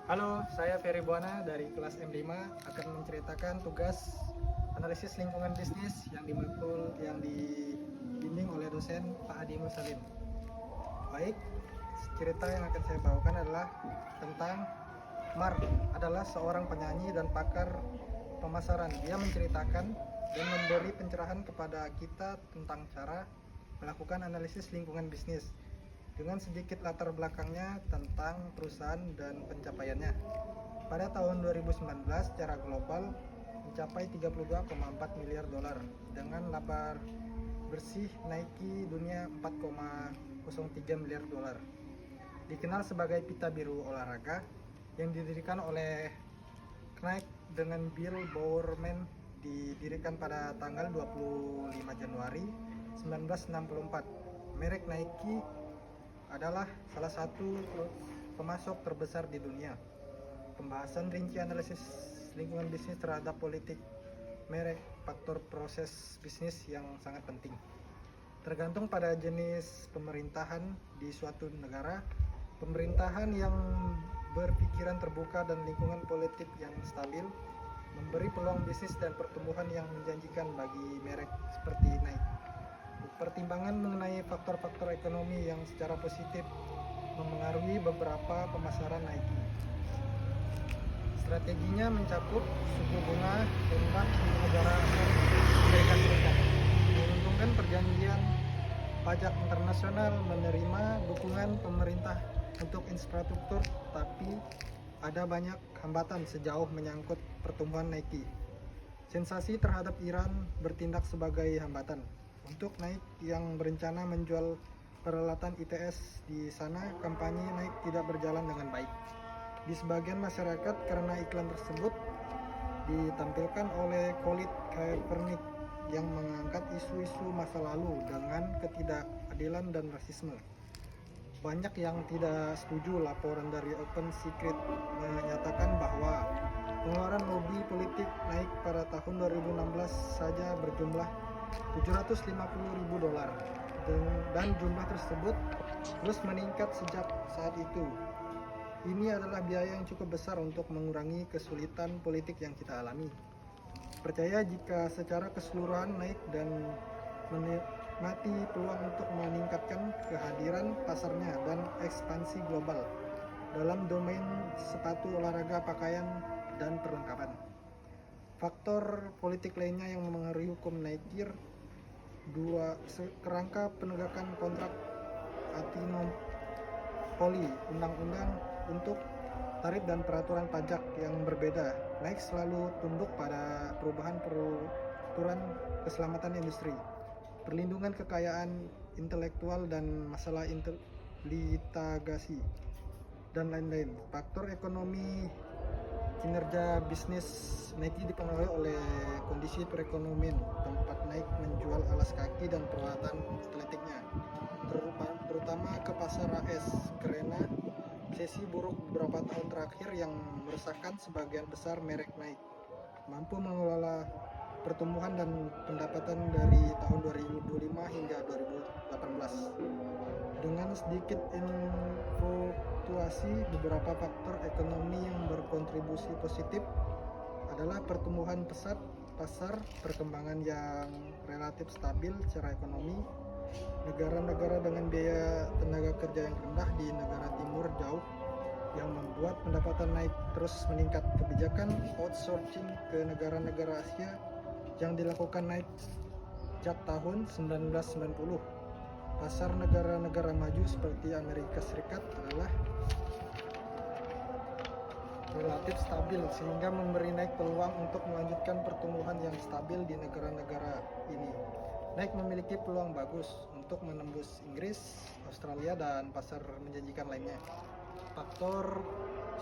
Halo, saya Ferry Buana dari kelas M5 akan menceritakan tugas analisis lingkungan bisnis yang dibimbing oleh dosen Pak Adi Musalim. Baik, cerita yang akan saya bawakan adalah tentang Mark adalah seorang penyanyi dan pakar pemasaran. Dia menceritakan dan memberi pencerahan kepada kita tentang cara melakukan analisis lingkungan bisnis dengan sedikit latar belakangnya tentang perusahaan dan pencapaiannya. Pada tahun 2019 secara global mencapai 32,4 miliar dolar dengan laba bersih Nike dunia 4,03 miliar dolar. Dikenal sebagai pita biru olahraga yang didirikan oleh Nike dengan Bill Bowerman, didirikan pada tanggal 25 Januari 1964. Merek Nike adalah salah satu pemasok terbesar di dunia. Pembahasan rinci analisis lingkungan bisnis terhadap politik merek, faktor proses bisnis yang sangat penting. Tergantung pada jenis pemerintahan di suatu negara, pemerintahan yang berpikiran terbuka dan lingkungan politik yang stabil memberi peluang bisnis dan pertumbuhan yang menjanjikan bagi merek seperti Nike. Pertimbangan mengenai faktor-faktor ekonomi yang secara positif memengaruhi beberapa pemasaran Nike. Strateginya mencakup suku bunga rendah di negara Amerika Serikat, menguntungkan perjanjian pajak internasional, menerima dukungan pemerintah untuk infrastruktur, tapi ada banyak hambatan sejauh menyangkut pertumbuhan Nike. Sensasi terhadap Iran bertindak sebagai hambatan untuk Nike yang berencana menjual peralatan ITS di sana. Kampanye Nike tidak berjalan dengan baik di sebagian masyarakat karena iklan tersebut ditampilkan oleh Colin Kaepernick yang mengangkat isu-isu masa lalu dengan ketidakadilan dan rasisme. Banyak yang tidak setuju. Laporan dari Open Secret menyatakan bahwa pengeluaran lobby politik Nike pada tahun 2016 saja berjumlah 750.000 dolar, dan jumlah tersebut terus meningkat sejak saat itu. Ini adalah biaya yang cukup besar untuk mengurangi kesulitan politik yang kita alami. Percaya jika secara keseluruhan Nike dan menikmati peluang untuk meningkatkan kehadiran pasarnya dan ekspansi global dalam domain sepatu olahraga, pakaian, dan perlengkapan. Faktor politik lainnya yang memengaruhi hukum Nike: 2. Kerangka penegakan kontrak anti-monopoli, undang-undang untuk tarif dan peraturan pajak yang berbeda. Nike selalu tunduk pada perubahan peraturan keselamatan industri, perlindungan kekayaan intelektual dan masalah litigasi, dan lain-lain. Faktor ekonomi kinerja bisnis Nike dipengaruhi oleh kondisi perekonomian tempat Nike menjual alas kaki dan peralatan atletiknya, terutama ke pasar AS, karena sesi buruk beberapa tahun terakhir yang meresahkan sebagian besar merek Nike mampu mengelola pertumbuhan dan pendapatan dari tahun 2025 hingga 2018. Dengan sedikit fluktuasi, beberapa faktor ekonomi yang berkontribusi positif adalah pertumbuhan pesat pasar, perkembangan yang relatif stabil secara ekonomi, negara-negara dengan biaya tenaga kerja yang rendah di negara timur jauh yang membuat pendapatan naik terus meningkat, kebijakan outsourcing ke negara-negara Asia yang dilakukan naik sejak tahun 1990. Pasar negara-negara maju seperti Amerika Serikat adalah relatif stabil sehingga memberi Nike peluang untuk melanjutkan pertumbuhan yang stabil di negara-negara ini. Nike memiliki peluang bagus untuk menembus Inggris, Australia, dan pasar menjanjikan lainnya. Faktor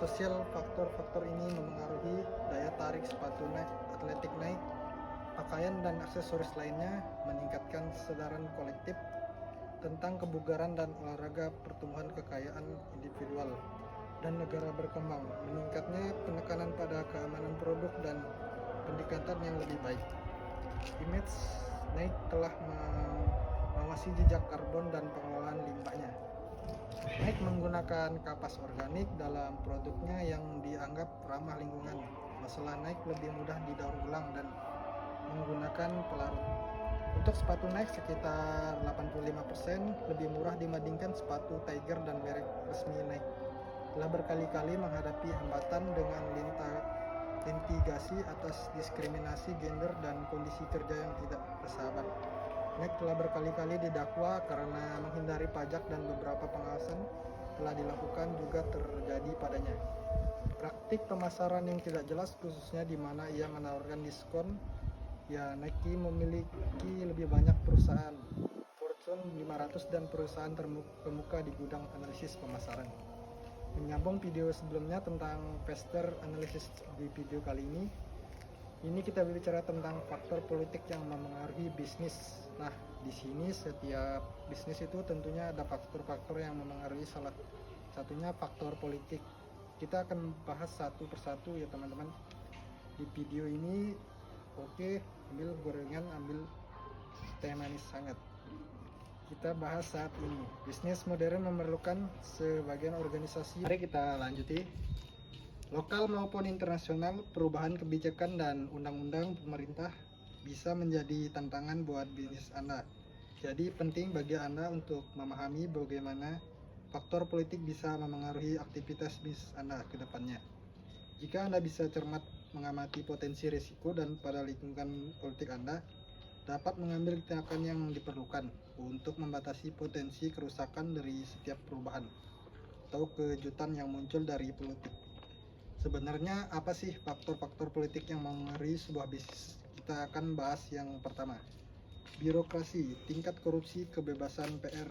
sosial: faktor-faktor ini memengaruhi daya tarik sepatu Nike, atletik Nike, pakaian, dan aksesoris lainnya, meningkatkan kesadaran kolektif tentang kebugaran dan olahraga, pertumbuhan kekayaan individual dan negara berkembang, meningkatnya penekanan pada keamanan produk dan pendekatan yang lebih baik. Image Nike telah mengawasi jejak karbon dan pengelolaan limbahnya. Nike menggunakan kapas organik dalam produknya yang dianggap ramah lingkungan. Masalah Nike lebih mudah didaur ulang dan menggunakan pelarut. Untuk sepatu Nike sekitar 85% lebih murah dibandingkan sepatu Tiger dan merek resmi Nike. Telah berkali-kali menghadapi hambatan dengan litigasi atas diskriminasi gender dan kondisi kerja yang tidak bersahabat. Nike telah berkali-kali didakwa karena menghindari pajak dan beberapa pengawasan telah dilakukan juga terjadi padanya. Praktik pemasaran yang tidak jelas khususnya di mana ia menawarkan diskon. Ya, Nike memiliki lebih banyak perusahaan Fortune 500 dan perusahaan terkemuka di gudang analisis pemasaran. Menyambung video sebelumnya tentang investor analysis di video kali ini kita bicara tentang faktor politik yang memengaruhi bisnis. Nah, di sini setiap bisnis itu tentunya ada faktor-faktor yang memengaruhi, salah satunya faktor politik. Kita akan bahas satu persatu ya teman-teman di video ini. Oke, ambil gorengan, ambil teh manis hangat. Kita bahas saat ini. Bisnis modern memerlukan sebagian organisasi. Mari kita lanjuti. Lokal maupun internasional, perubahan kebijakan dan undang-undang pemerintah bisa menjadi tantangan buat bisnis Anda. Jadi penting bagi Anda untuk memahami bagaimana faktor politik bisa memengaruhi aktivitas bisnis Anda ke depannya. Jika Anda bisa cermat mengamati potensi risiko dan pada lingkungan politik Anda, dapat mengambil tindakan yang diperlukan untuk membatasi potensi kerusakan dari setiap perubahan atau kejutan yang muncul dari politik. Sebenarnya apa sih faktor-faktor politik yang mempengaruhi sebuah bisnis? Kita akan bahas yang pertama. Birokrasi, tingkat korupsi, kebebasan PR,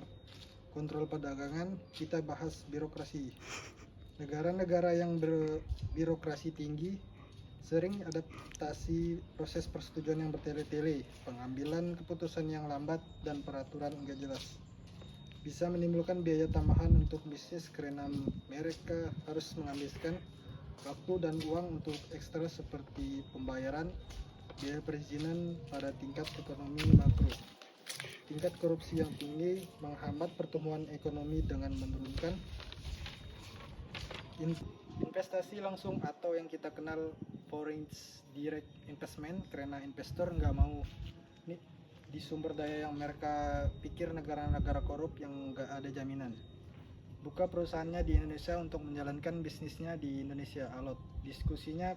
kontrol perdagangan. Kita bahas birokrasi. Negara-negara yang berbirokrasi tinggi sering adaptasi proses persetujuan yang bertele-tele, pengambilan keputusan yang lambat, dan peraturan enggak jelas. Bisa menimbulkan biaya tambahan untuk bisnis karena mereka harus menghabiskan waktu dan uang untuk ekstra seperti pembayaran biaya perizinan pada tingkat ekonomi makro. Tingkat korupsi yang tinggi menghambat pertumbuhan ekonomi dengan menurunkan investasi langsung atau yang kita kenal foreign direct investment, karena investor nggak mau nih di sumber daya yang mereka pikir negara-negara korup yang nggak ada jaminan. Buka perusahaannya di Indonesia untuk menjalankan bisnisnya di Indonesia. Alot diskusinya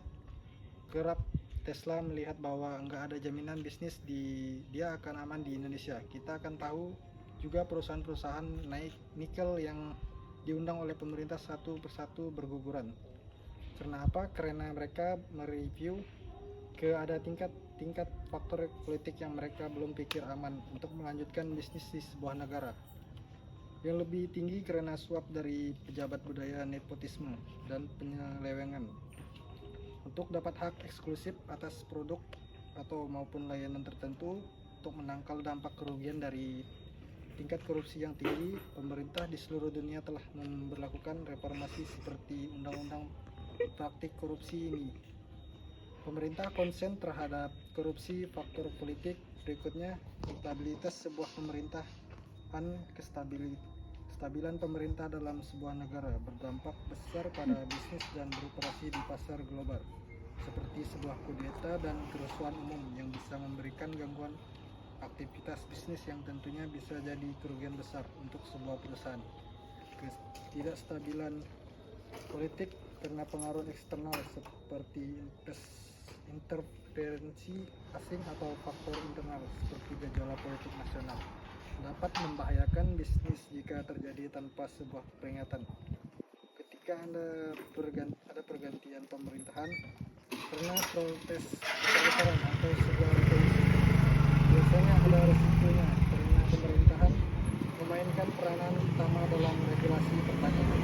kerap Tesla melihat bahwa nggak ada jaminan bisnis dia akan aman di Indonesia. Kita akan tahu juga perusahaan-perusahaan naik nikel yang diundang oleh pemerintah satu persatu berguguran. Karena apa? Karena mereka mereview ada tingkat faktor politik yang mereka belum pikir aman untuk melanjutkan bisnis di sebuah negara. Yang lebih tinggi karena suap dari pejabat budaya, nepotisme, dan penyelewengan untuk dapat hak eksklusif atas produk atau maupun layanan tertentu. Untuk menangkal dampak kerugian dari tingkat korupsi yang tinggi, pemerintah di seluruh dunia telah memberlakukan reformasi seperti undang-undang praktik korupsi ini. Pemerintah konsen terhadap korupsi. Faktor politik berikutnya, stabilitas sebuah pemerintahan. Kestabilan pemerintah dalam sebuah negara berdampak besar pada bisnis dan beroperasi di pasar global, seperti sebuah kudeta dan kerusuhan umum yang bisa memberikan gangguan aktivitas bisnis yang tentunya bisa jadi kerugian besar untuk sebuah perusahaan. Ketidakstabilan politik karena pengaruh eksternal seperti intervensi asing atau faktor internal seperti gejala politik nasional dapat membahayakan bisnis jika terjadi tanpa sebuah peringatan. Ketika ada pergantian pemerintahan karena protes besar atau sebuah revolusi, biasanya ada resikonya karena pemerintahan memainkan peranan utama dalam regulasi perdagangan.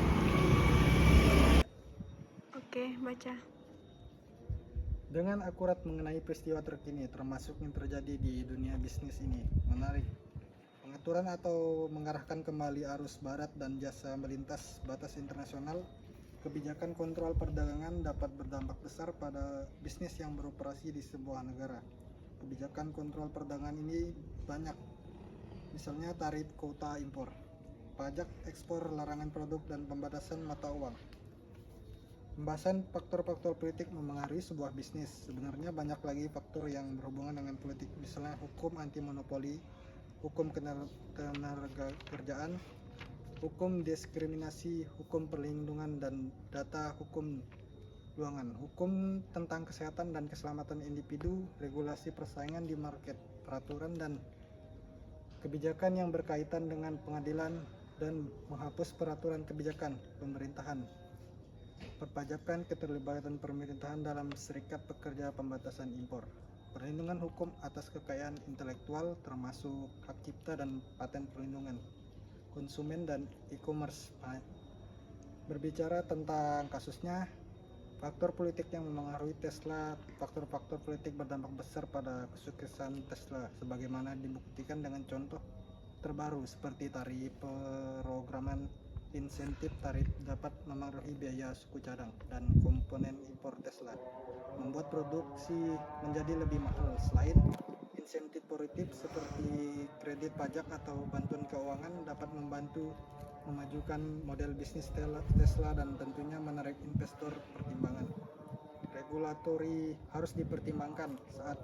Oke, baca. Dengan akurat mengenai peristiwa terkini termasuk yang terjadi di dunia bisnis ini. Menarik. Pengaturan atau mengarahkan kembali arus barat dan jasa melintas batas internasional. Kebijakan kontrol perdagangan dapat berdampak besar pada bisnis yang beroperasi di sebuah negara. Kebijakan kontrol perdagangan ini banyak, misalnya tarif kuota impor. pajak ekspor, larangan produk, dan pembatasan mata uang. Pembahasan faktor-faktor politik memengaruhi sebuah bisnis. Sebenarnya banyak lagi faktor yang berhubungan dengan politik, misalnya hukum anti monopoli, hukum ketenaga kerjaan, hukum diskriminasi, hukum perlindungan dan data, hukum keuangan, hukum tentang kesehatan dan keselamatan individu, regulasi persaingan di market, peraturan dan kebijakan yang berkaitan dengan pengadilan, dan menghapus peraturan kebijakan pemerintahan, perpajakan, keterlibatan pemerintahan dalam serikat pekerja, pembatasan impor, perlindungan hukum atas kekayaan intelektual termasuk hak cipta dan paten, perlindungan konsumen, dan e-commerce. Berbicara tentang kasusnya, faktor politik yang memengaruhi Tesla. Faktor-faktor politik berdampak besar pada kesuksesan Tesla, sebagaimana dibuktikan dengan contoh terbaru seperti tarif pemrograman insentif. Tarif dapat memengaruhi biaya suku cadang dan komponen impor Tesla, membuat produksi menjadi lebih mahal. Selain insentif positif seperti kredit pajak atau bantuan keuangan dapat membantu memajukan model bisnis Tesla dan tentunya menarik investor. Pertimbangan regulatori harus dipertimbangkan saat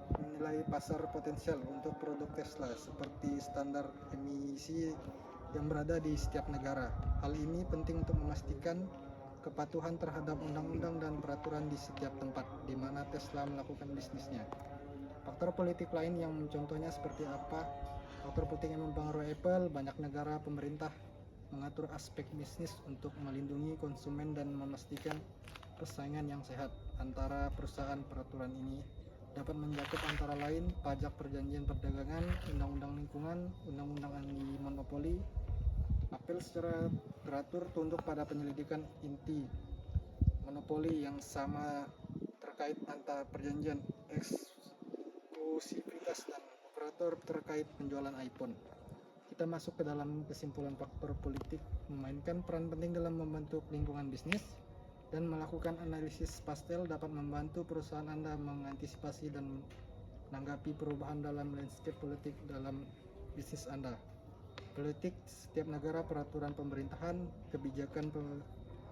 menilai pasar potensial untuk produk Tesla, seperti standar emisi yang berada di setiap negara. Hal ini penting untuk memastikan kepatuhan terhadap undang-undang dan peraturan di setiap tempat di mana Tesla melakukan bisnisnya. Faktor politik lain yang contohnya seperti apa? Faktor politik yang mempengaruhi Apple. Banyak negara pemerintah mengatur aspek bisnis untuk melindungi konsumen dan memastikan persaingan yang sehat antara perusahaan. Peraturan ini dapat mencakup antara lain pajak, perjanjian perdagangan, undang-undang lingkungan, undang-undang anti monopoli. Apel secara teratur tunduk pada penyelidikan inti monopoli yang sama terkait antara perjanjian eksklusivitas dan operator terkait penjualan iPhone. Kita masuk ke dalam kesimpulan. Faktor politik memainkan peran penting dalam membentuk lingkungan bisnis, dan melakukan analisis pastel dapat membantu perusahaan Anda mengantisipasi dan menanggapi perubahan dalam landscape politik dalam bisnis Anda. Politik setiap negara, peraturan pemerintahan, kebijakan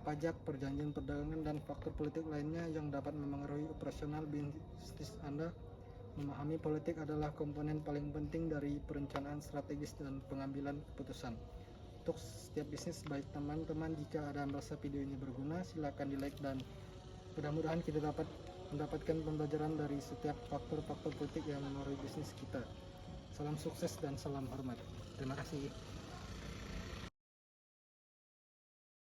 pajak, perjanjian perdagangan, dan faktor politik lainnya yang dapat memengaruhi operasional bisnis Anda. Memahami politik adalah komponen paling penting dari perencanaan strategis dan pengambilan keputusan untuk setiap bisnis. Baik teman-teman, jika ada merasa video ini berguna, silakan di like, dan mudah-mudahan kita dapat mendapatkan pembelajaran dari setiap faktor-faktor politik yang memengaruhi bisnis kita. Salam sukses dan salam hormat. Terima kasih.